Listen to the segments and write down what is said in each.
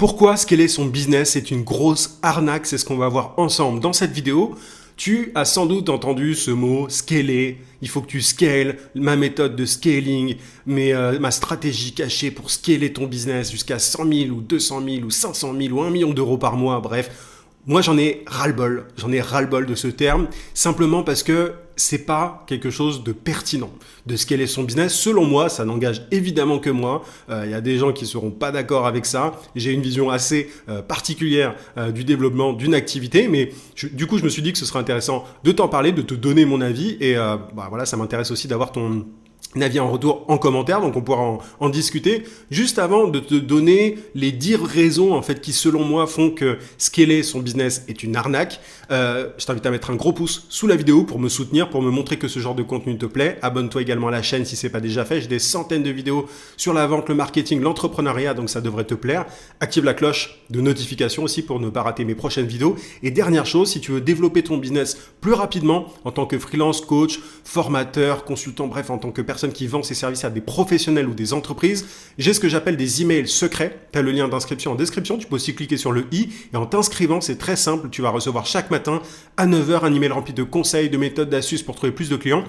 Pourquoi scaler son business est une grosse arnaque, c'est ce qu'on va voir ensemble dans cette vidéo. Tu as sans doute entendu ce mot scaler, il faut que tu scales, ma méthode de scaling, ma stratégie cachée pour scaler ton business jusqu'à 100 000 ou 200 000 ou 500 000 ou 1 million d'euros par mois, bref. Moi, j'en ai ras-le-bol de ce terme, simplement parce que c'est pas quelque chose de pertinent de scaler son business. Selon moi, ça n'engage évidemment que moi. Il y a des gens qui seront pas d'accord avec ça. J'ai une vision assez particulière du développement d'une activité, mais du coup, je me suis dit que ce serait intéressant de t'en parler, de te donner mon avis, et voilà, ça m'intéresse aussi d'avoir ton avis en retour en commentaire, donc on pourra en discuter. Juste avant de te donner les 10 raisons en fait qui selon moi font que scaler son business est une arnaque, je t'invite à mettre un gros pouce sous la vidéo pour me soutenir, pour me montrer que ce genre de contenu te plaît. Abonne-toi également à la chaîne si c'est pas déjà fait. J'ai des centaines de vidéos sur la vente, le marketing, l'entrepreneuriat, donc ça devrait te plaire. Active la cloche de notification aussi pour ne pas rater mes prochaines vidéos. Et dernière chose, si tu veux développer ton business plus rapidement en tant que freelance, coach, formateur, consultant, bref, en tant que personne qui vend ses services à des professionnels ou des entreprises, j'ai ce que j'appelle des emails secrets. Tu as le lien d'inscription en description, tu peux aussi cliquer sur le i et en t'inscrivant, c'est très simple, tu vas recevoir chaque matin à 9 h un email rempli de conseils, de méthodes, d'astuces pour trouver plus de clients.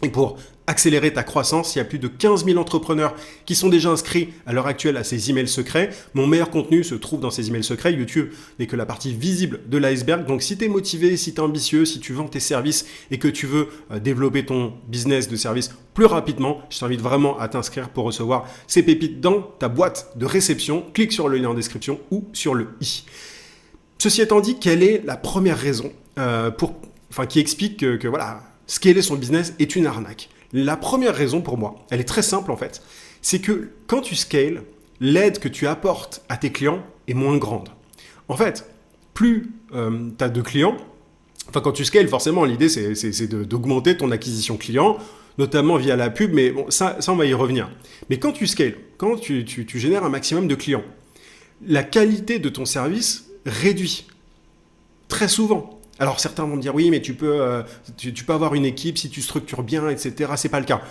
Et pour accélérer ta croissance, il y a plus de 15 000 entrepreneurs qui sont déjà inscrits à l'heure actuelle à ces emails secrets. Mon meilleur contenu se trouve dans ces emails secrets. YouTube n'est que la partie visible de l'iceberg. Donc si tu es motivé, si tu es ambitieux, si tu vends tes services et que tu veux développer ton business de service plus rapidement, je t'invite vraiment à t'inscrire pour recevoir ces pépites dans ta boîte de réception. Clique sur le lien en description ou sur le i. Ceci étant dit, quelle est la première raison qui explique que voilà, scaler son business est une arnaque? La première raison pour moi, elle est très simple en fait, c'est que quand tu scales, l'aide que tu apportes à tes clients est moins grande. En fait, plus tu as de clients, quand tu scales, forcément, l'idée c'est d'augmenter ton acquisition client, notamment via la pub, mais bon, ça on va y revenir. Mais quand tu scales, quand tu génères un maximum de clients, la qualité de ton service réduit très souvent. Alors certains vont me dire oui mais tu peux avoir une équipe si tu structures bien, etc. C'est pas le cas.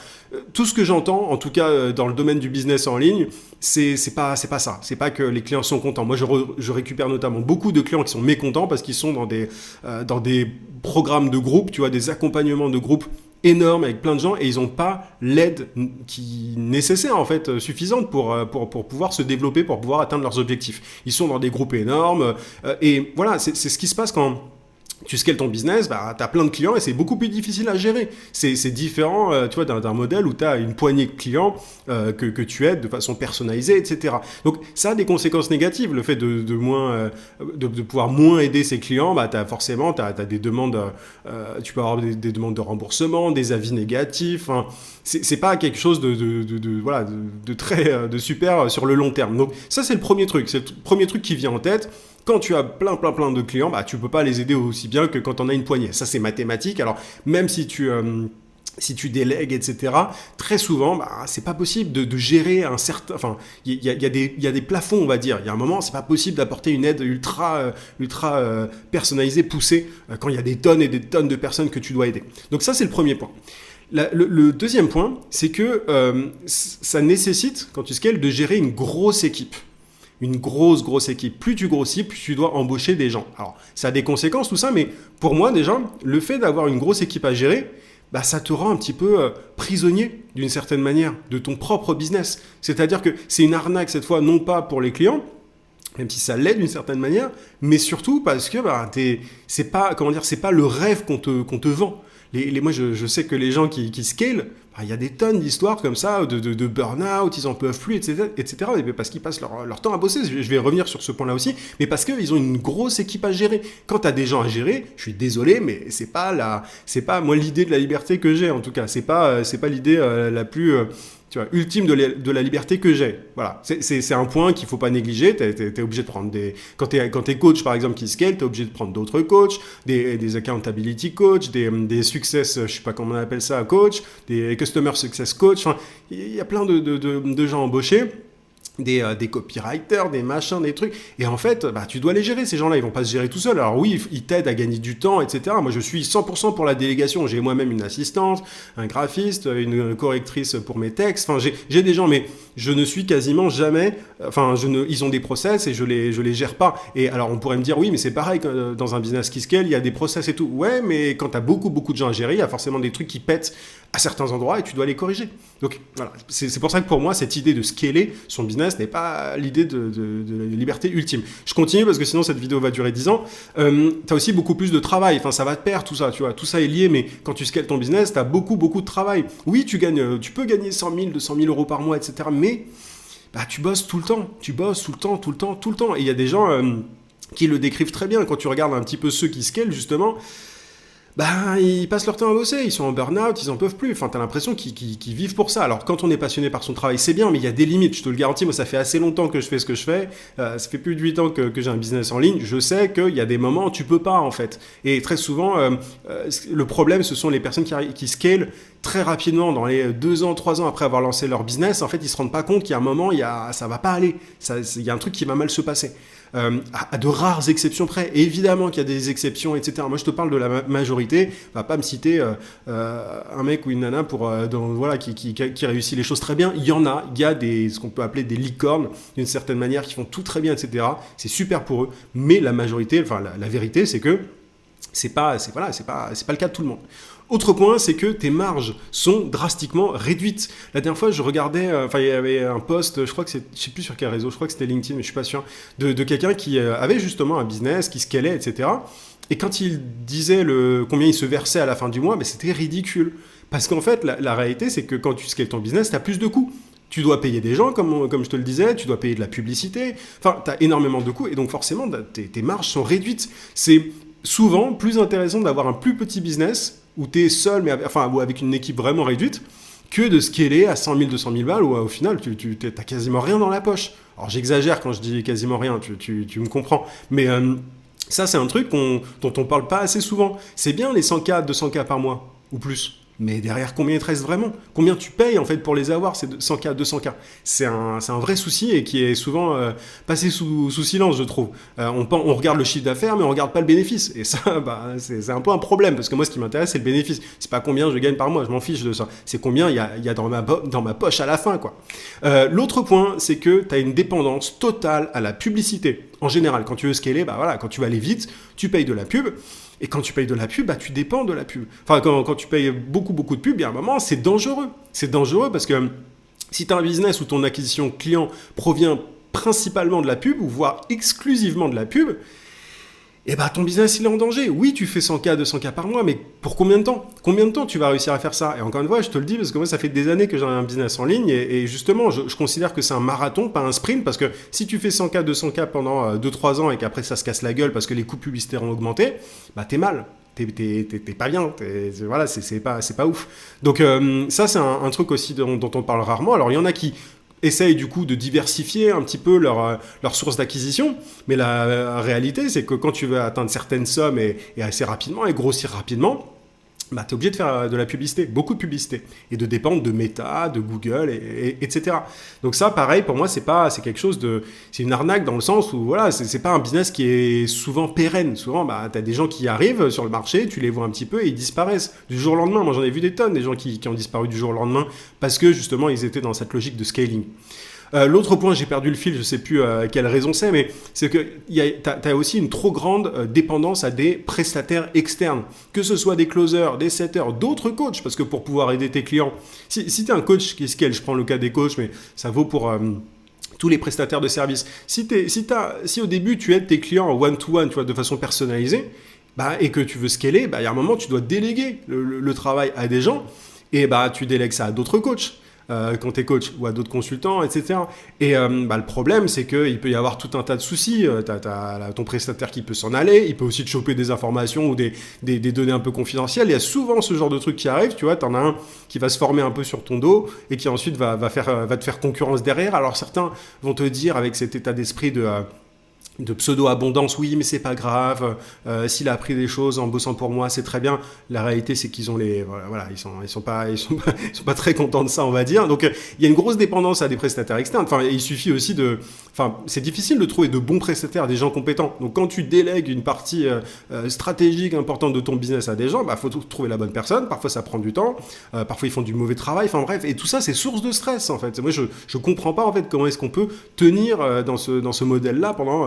Tout ce que j'entends, en tout cas dans le domaine du business en ligne, c'est pas ça. C'est pas que les clients sont contents. Moi je récupère notamment beaucoup de clients qui sont mécontents parce qu'ils sont dans des programmes de groupe, tu vois, des accompagnements de groupe énormes avec plein de gens et ils n'ont pas l'aide qui nécessaire en fait suffisante pour pouvoir se développer, pour pouvoir atteindre leurs objectifs. Ils sont dans des groupes énormes et voilà, c'est ce qui se passe quand tu scales ton business, tu as plein de clients et c'est beaucoup plus difficile à gérer. C'est différent tu vois, d'un modèle où tu as une poignée de clients que tu aides de façon personnalisée, etc. Donc ça a des conséquences négatives. Le fait de pouvoir moins aider ses clients, forcément, tu as des demandes, tu peux avoir des demandes de remboursement, des avis négatifs. Hein. C'est pas quelque chose de très de super sur le long terme. Donc ça, c'est le premier truc. C'est le premier truc qui vient en tête. Quand tu as plein de clients, tu ne peux pas les aider aussi bien que quand on a une poignée. Ça, c'est mathématique. Alors, même si tu délègues, etc., très souvent, c'est pas possible de gérer un certain... Enfin, il y a des plafonds, on va dire. Il y a un moment, c'est pas possible d'apporter une aide ultra personnalisée, poussée, quand il y a des tonnes et des tonnes de personnes que tu dois aider. Donc ça, c'est le premier point. Le deuxième point, c'est que ça nécessite, quand tu scales, de gérer une grosse équipe. Une grosse équipe. Plus tu grossis, plus tu dois embaucher des gens. Alors, ça a des conséquences, tout ça, mais pour moi, déjà, le fait d'avoir une grosse équipe à gérer, ça te rend un petit peu prisonnier, d'une certaine manière, de ton propre business. C'est-à-dire que c'est une arnaque, cette fois, non pas pour les clients, même si ça l'aide d'une certaine manière, mais surtout parce que c'est pas le rêve qu'on te vend. Moi, je sais que les gens qui scalent, il y a des tonnes d'histoires comme ça, de burn-out, ils en peuvent plus, etc. Parce qu'ils passent leur temps à bosser. Je vais revenir sur ce point-là aussi, mais parce qu'ils ont une grosse équipe à gérer. Quand tu as des gens à gérer, je suis désolé, mais c'est pas moi l'idée de la liberté que j'ai en tout cas. C'est pas l'idée la plus tu vois, ultime de la liberté que j'ai. Voilà, c'est un point qu'il ne faut pas négliger. T'es obligé de prendre quand t'es coach, par exemple, qui scale, tu es obligé de prendre d'autres coachs, des accountability coach, des success, je ne sais pas comment on appelle ça, coach, des customer success coach. Enfin, il y a plein de gens embauchés. des copywriters, des machins, des trucs. Et en fait, bah, tu dois les gérer, ces gens-là. Ils vont pas se gérer tout seuls. Alors oui, ils t'aident à gagner du temps, etc. Moi, je suis 100% pour la délégation. J'ai moi-même une assistante, un graphiste, une correctrice pour mes textes. Enfin, j'ai des gens, mais je ne suis quasiment jamais... Enfin, ils ont des process et je les gère pas. Et alors, on pourrait me dire, oui, mais c'est pareil, dans un business qui scale, il y a des process et tout. Ouais, mais quand tu as beaucoup de gens à gérer, il y a forcément des trucs qui pètent à certains endroits et tu dois les corriger. Donc voilà, c'est pour ça que pour moi, cette idée de scaler son business n'est pas l'idée de liberté ultime. Je continue parce que sinon cette vidéo va durer 10 ans. Tu as aussi beaucoup plus de travail, enfin ça va te perdre tout ça, tu vois, tout ça est lié, mais quand tu scales ton business, tu as beaucoup de travail. Oui, tu peux gagner 100 000, 200 000 euros par mois, etc. Mais bah, tu bosses tout le temps, tout le temps. Et il y a des gens qui le décrivent très bien quand tu regardes un petit peu ceux qui scalent justement. Bah, ils passent leur temps à bosser, ils sont en burn-out, ils en peuvent plus. Enfin, t'as l'impression qu'ils vivent pour ça. Alors, quand on est passionné par son travail, c'est bien, mais il y a des limites, je te le garantis. Moi, ça fait assez longtemps que je fais ce que je fais. Ça fait plus de 8 ans que j'ai un business en ligne. Je sais qu'il y a des moments où tu peux pas, en fait. Et très souvent, le problème, ce sont les personnes qui scalent très rapidement, dans les 2 ans, 3 ans après avoir lancé leur business. En fait, ils se rendent pas compte qu'il y a un moment, ça va pas aller. Il y a un truc qui va mal se passer. À de rares exceptions près. Et évidemment qu'il y a des exceptions, etc. Moi, je te parle de la majorité. Va pas me citer un mec ou une nana qui réussit les choses très bien. Il y en a. Il y a ce qu'on peut appeler des licornes, d'une certaine manière, qui font tout très bien, etc. C'est super pour eux. Mais la majorité, enfin, la vérité, c'est que c'est pas le cas de tout le monde. Autre point, c'est que tes marges sont drastiquement réduites. La dernière fois, je regardais, il y avait un post, je sais plus sur quel réseau, je crois que c'était LinkedIn, mais je suis pas sûr, de quelqu'un qui avait justement un business, qui scalait, etc. Et quand il disait combien il se versait à la fin du mois, mais c'était ridicule. Parce qu'en fait, la réalité, c'est que quand tu scales ton business, tu as plus de coûts. Tu dois payer des gens, comme je te le disais, tu dois payer de la publicité. Enfin, tu as énormément de coûts et donc forcément, tes marges sont réduites. C'est souvent plus intéressant d'avoir un plus petit business où tu es seul, ou avec une équipe vraiment réduite, que de scaler à 100 000, 200 000 balles où au final, tu n'as quasiment rien dans la poche. Alors j'exagère quand je dis quasiment rien, tu me comprends. Mais ça, c'est un truc dont on ne parle pas assez souvent. C'est bien les 100K, 200K par mois, ou plus. Mais derrière, combien il te reste vraiment? Combien tu payes en fait pour les avoir, ces 100K, 200K? C'est un vrai souci et qui est souvent passé sous silence, je trouve. On regarde le chiffre d'affaires, mais on regarde pas le bénéfice. Et ça, c'est un peu un problème, parce que moi, ce qui m'intéresse, c'est le bénéfice. C'est pas combien je gagne par mois, je m'en fiche de ça. C'est combien il y a dans ma poche à la fin, quoi. L'autre point, c'est que tu as une dépendance totale à la publicité. En général, quand tu veux scaler, quand tu veux aller vite, tu payes de la pub. Et quand tu payes de la pub, tu dépends de la pub. Enfin, quand tu payes beaucoup de pub, il y a un moment, c'est dangereux. C'est dangereux parce que si tu as un business où ton acquisition client provient principalement de la pub, ou voire exclusivement de la pub, ton business, il est en danger. Oui, tu fais 100K, 200K par mois, mais pour combien de temps? Combien de temps tu vas réussir à faire ça? Et encore une fois, je te le dis, parce que moi, ça fait des années que j'ai un business en ligne, et justement, je considère que c'est un marathon, pas un sprint, parce que si tu fais 100K, 200K pendant 2-3 ans, et qu'après ça se casse la gueule parce que les coûts publicitaires ont augmenté, t'es mal. T'es pas bien, c'est pas ouf. Donc ça, c'est un truc aussi dont on parle rarement. Alors, il y en a qui essayent du coup de diversifier un petit peu leur source d'acquisition. Mais la réalité, c'est que quand tu veux atteindre certaines sommes et assez rapidement et grossir rapidement, tu es obligé de faire de la publicité, beaucoup de publicité, et de dépendre de Meta, de Google, etc. Donc ça, pareil, pour moi, c'est quelque chose c'est une arnaque dans le sens où, voilà, c'est pas un business qui est souvent pérenne. Souvent, tu as des gens qui arrivent sur le marché, tu les vois un petit peu et ils disparaissent du jour au lendemain. Moi, j'en ai vu des tonnes, des gens qui ont disparu du jour au lendemain parce que, justement, ils étaient dans cette logique de scaling. L'autre point, j'ai perdu le fil, je ne sais plus quelle raison c'est, mais c'est que tu as aussi une trop grande dépendance à des prestataires externes, que ce soit des closers, des setters, d'autres coachs, parce que pour pouvoir aider tes clients, si tu es un coach qui scale, je prends le cas des coachs, mais ça vaut pour tous les prestataires de services. Si au début tu aides tes clients en one-to-one, tu vois, de façon personnalisée, et que tu veux scaler, il y a un moment tu dois déléguer le travail à des gens, et tu délègues ça à d'autres coachs. Quand tu es coach ou à d'autres consultants, etc. Et le problème, c'est qu'il peut y avoir tout un tas de soucis. T'as ton prestataire qui peut s'en aller, il peut aussi te choper des informations ou des données un peu confidentielles. Il y a souvent ce genre de trucs qui arrivent, tu vois, t'en as un qui va se former un peu sur ton dos et qui ensuite va te faire concurrence derrière. Alors certains vont te dire avec cet état d'esprit de pseudo-abondance, oui, mais c'est pas grave, s'il a appris des choses en bossant pour moi, c'est très bien. La réalité, c'est qu'ils ont voilà, ils sont pas très contents de ça, on va dire. Donc, il y a une grosse dépendance à des prestataires externes. Enfin, il suffit aussi c'est difficile de trouver de bons prestataires, des gens compétents. Donc, quand tu délègues une partie stratégique importante de ton business à des gens, faut trouver la bonne personne. Parfois, ça prend du temps. Parfois, ils font du mauvais travail. Enfin, bref. Et tout ça, c'est source de stress, en fait. Moi, je comprends pas, en fait, comment est-ce qu'on peut tenir dans ce modèle-là pendant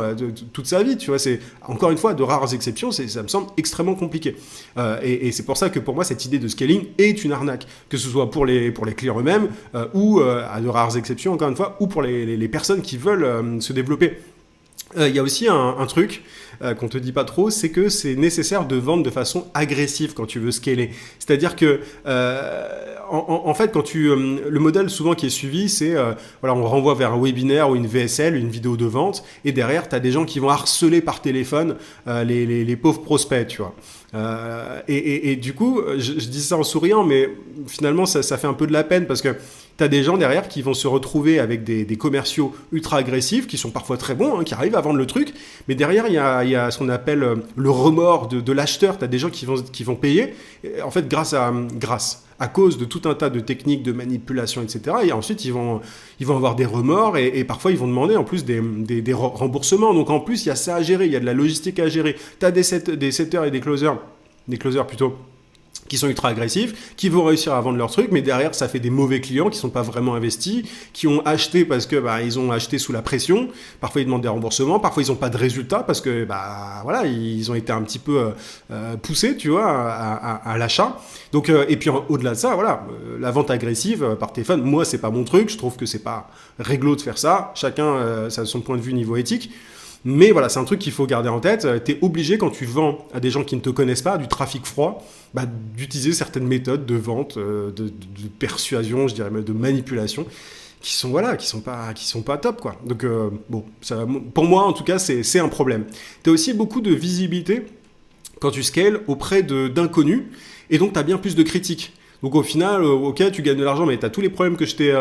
toute sa vie, tu vois. C'est encore une fois de rares exceptions, ça me semble extrêmement compliqué. Et c'est pour ça que pour moi cette idée de scaling est une arnaque, que ce soit pour les clients eux-mêmes ou à de rares exceptions encore une fois, ou pour les personnes qui veulent se développer. Il y a aussi un truc qu'on te dit pas trop, c'est que c'est nécessaire de vendre de façon agressive quand tu veux scaler. C'est-à-dire que en fait, le modèle souvent qui est suivi, c'est voilà, on renvoie vers un webinaire ou une VSL, une vidéo de vente, et derrière, tu as des gens qui vont harceler par téléphone les pauvres prospects, tu vois. Et du coup, je dis ça en souriant, mais finalement, ça fait un peu de la peine parce que tu as des gens derrière qui vont se retrouver avec des commerciaux ultra agressifs, qui sont parfois très bons, qui arrivent à vendre le truc, mais derrière, il y a ce qu'on appelle le remords de l'acheteur. Tu as des gens qui vont payer, en fait, à cause de tout un tas de techniques de manipulation, etc. Et ensuite, ils vont avoir des remords et parfois, ils vont demander en plus des remboursements. Donc, en plus, il y a ça à gérer, il y a de la logistique à gérer. Tu as des setters et des closers plutôt, qui sont ultra agressifs, qui vont réussir à vendre leur truc, mais derrière, ça fait des mauvais clients qui ne sont pas vraiment investis, qui ont acheté parce que ils ont acheté sous la pression. Parfois, ils demandent des remboursements. Parfois, ils n'ont pas de résultats parce que voilà, ils ont été un petit peu poussés, tu vois, à l'achat. Donc, et puis, au-delà de ça, voilà, la vente agressive par téléphone, moi, c'est pas mon truc. Je trouve que c'est pas réglo de faire ça. Chacun ça a son point de vue niveau éthique. Mais voilà, c'est un truc qu'il faut garder en tête. Tu es obligé, quand tu vends à des gens qui ne te connaissent pas, du trafic froid, d'utiliser certaines méthodes de vente, de persuasion, je dirais même de manipulation, qui sont pas top, quoi. Donc, bon, pour moi, en tout cas, c'est un problème. Tu as aussi beaucoup de visibilité quand tu scales auprès d'inconnus, et donc tu as bien plus de critiques. Donc au final, ok, tu gagnes de l'argent, mais tu as tous les problèmes que je t'ai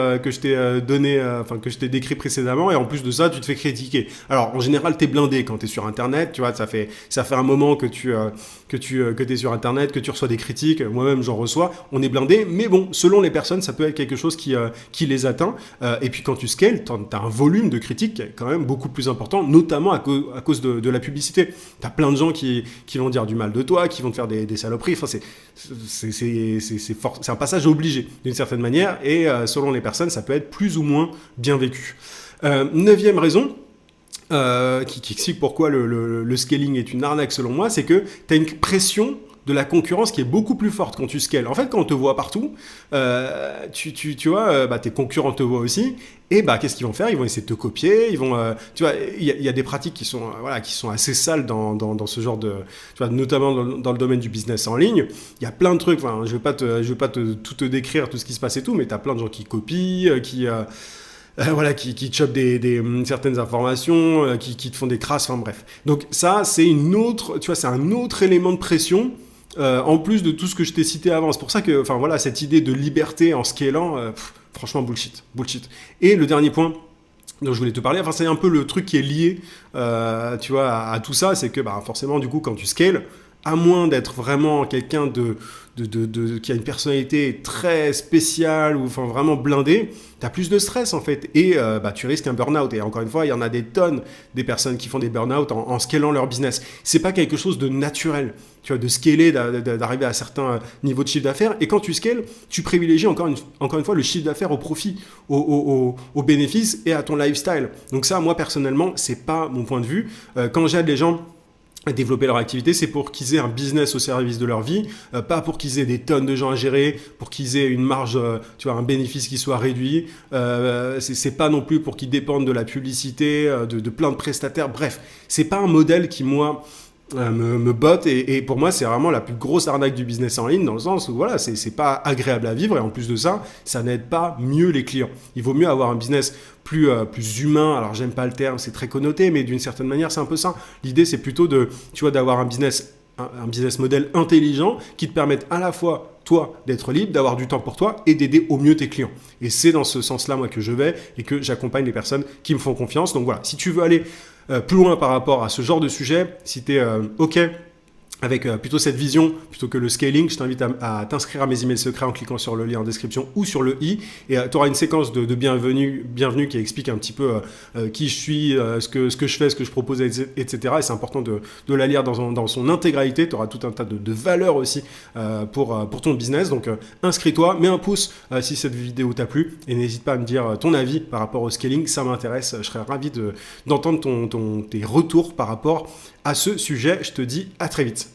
donné, que je t'ai décrit précédemment, et en plus de ça, tu te fais critiquer. Alors en général, t'es blindé quand t'es sur Internet, tu vois, ça fait un moment que t'es sur Internet, que tu reçois des critiques. Moi-même, j'en reçois. On est blindé, mais bon, selon les personnes, ça peut être quelque chose qui les atteint. Et puis quand tu scales, t'as un volume de critiques qui est quand même beaucoup plus important, notamment à cause de la publicité. T'as plein de gens qui vont dire du mal de toi, qui vont te faire des saloperies. Enfin, c'est un passage obligé d'une certaine manière, et selon les personnes, ça peut être plus ou moins bien vécu. Neuvième raison, qui explique pourquoi le scaling est une arnaque selon moi, c'est que tu as une pression de la concurrence qui est beaucoup plus forte quand tu scales. En fait, quand on te voit partout, tu vois, tes concurrents te voient aussi, et qu'est-ce qu'ils vont faire? Ils vont essayer de te copier, tu vois, il y a des pratiques qui sont assez sales dans ce genre de, tu vois, notamment dans le domaine du business en ligne. Il y a plein de trucs, je vais pas tout te décrire tout ce qui se passe et tout, mais tu as plein de gens qui copient, qui chopent certaines informations, qui te font des crasses, enfin bref. Donc ça, c'est c'est un autre élément de pression, en plus de tout ce que je t'ai cité avant. C'est pour ça que, cette idée de liberté en scalant, franchement, bullshit. Et le dernier point dont je voulais te parler, c'est un peu le truc qui est lié, tu vois, à tout ça, c'est que, forcément, du coup, quand tu scales, à moins d'être vraiment quelqu'un qui a une personnalité très spéciale ou vraiment blindée, tu as plus de stress en fait, et tu risques un burn-out. Et encore une fois, il y en a des tonnes des personnes qui font des burn-out en scalant leur business. C'est pas quelque chose de naturel, tu vois, de scaler, d'arriver à certains niveaux de chiffre d'affaires. Et quand tu scales, tu privilégies encore une fois le chiffre d'affaires au profit, au bénéfice et à ton lifestyle. Donc ça, moi personnellement, c'est pas mon point de vue. Quand j'aide les gens à développer leur activité, c'est pour qu'ils aient un business au service de leur vie, pas pour qu'ils aient des tonnes de gens à gérer, pour qu'ils aient une marge, tu vois, un bénéfice qui soit réduit. C'est pas non plus pour qu'ils dépendent de la publicité, de plein de prestataires. Bref, c'est pas un modèle qui, moi, me botte, et pour moi c'est vraiment la plus grosse arnaque du business en ligne, dans le sens où voilà, c'est pas agréable à vivre, et en plus de ça, ça n'aide pas mieux les clients. Il vaut mieux avoir un business plus humain. Alors j'aime pas le terme, c'est très connoté, mais d'une certaine manière c'est un peu ça. L'idée c'est plutôt d'avoir un business model intelligent qui te permette à la fois toi, d'être libre, d'avoir du temps pour toi et d'aider au mieux tes clients. Et c'est dans ce sens-là, moi, que je vais et que j'accompagne les personnes qui me font confiance. Donc voilà, si tu veux aller plus loin par rapport à ce genre de sujet, si tu es OK avec plutôt cette vision, plutôt que le scaling, je t'invite à t'inscrire à mes emails secrets en cliquant sur le lien en description ou sur le i. Et tu auras une séquence de bienvenue qui explique un petit peu qui je suis, ce que je fais, ce que je propose, etc. Et c'est important de la lire dans son intégralité. Tu auras tout un tas de valeurs aussi pour ton business. Donc inscris-toi, mets un pouce si cette vidéo t'a plu et n'hésite pas à me dire ton avis par rapport au scaling. Ça m'intéresse. Je serais ravi d'entendre tes retours par rapport à ce sujet. Je te dis à très vite.